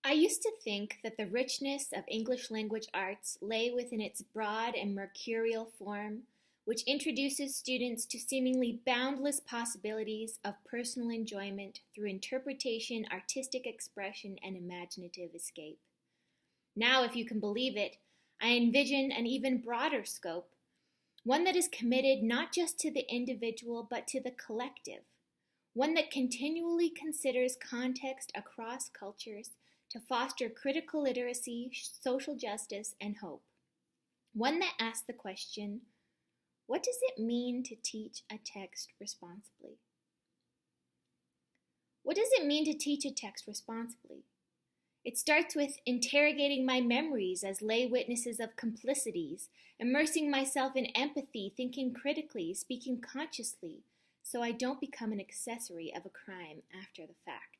I used to think that the richness of English language arts lay within its broad and mercurial form, which introduces students to seemingly boundless possibilities of personal enjoyment through interpretation, artistic expression, and imaginative escape. Now, if you can believe it, I envision an even broader scope, one that is committed not just to the individual but to the collective, one that continually considers context across cultures to foster critical literacy, social justice, and hope. One that asks the question, what does it mean to teach a text responsibly? What does it mean to teach a text responsibly? It starts with interrogating my memories as lay witnesses of complicities, immersing myself in empathy, thinking critically, speaking consciously, so I don't become an accessory of a crime after the fact.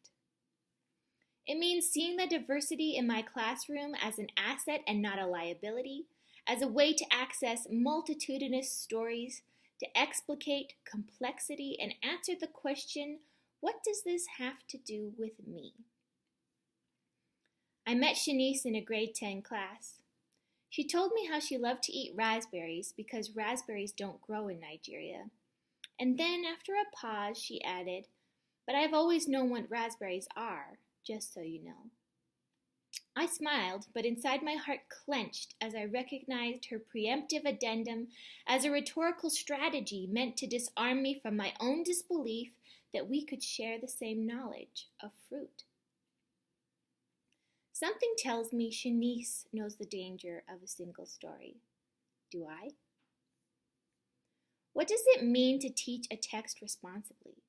It means seeing the diversity in my classroom as an asset and not a liability, as a way to access multitudinous stories, to explicate complexity and answer the question, what does this have to do with me? I met Shanice in a grade 10 class. She told me how she loved to eat raspberries because raspberries don't grow in Nigeria. And then, after a pause, she added, but I've always known what raspberries are, just so you know. I smiled, but inside my heart clenched as I recognized her preemptive addendum as a rhetorical strategy meant to disarm me from my own disbelief that we could share the same knowledge of fruit. Something tells me Shanice knows the danger of a single story. Do I? What does it mean to teach a text responsibly?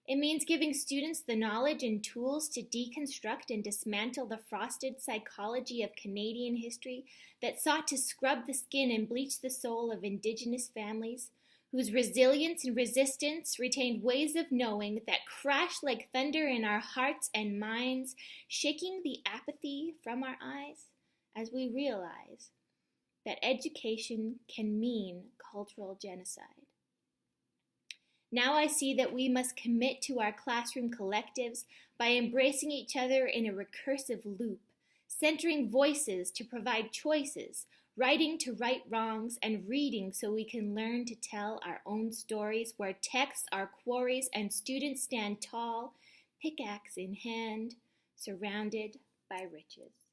It means giving students the knowledge and tools to deconstruct and dismantle the frosted psychology of Canadian history that sought to scrub the skin and bleach the soul of Indigenous families, whose resilience and resistance retained ways of knowing that crashed like thunder in our hearts and minds, shaking the apathy from our eyes as we realize that education can mean cultural genocide. Now I see that we must commit to our classroom collectives by embracing each other in a recursive loop, centering voices to provide choices, writing to right wrongs, and reading so we can learn to tell our own stories where texts are quarries and students stand tall, pickaxe in hand, surrounded by riches.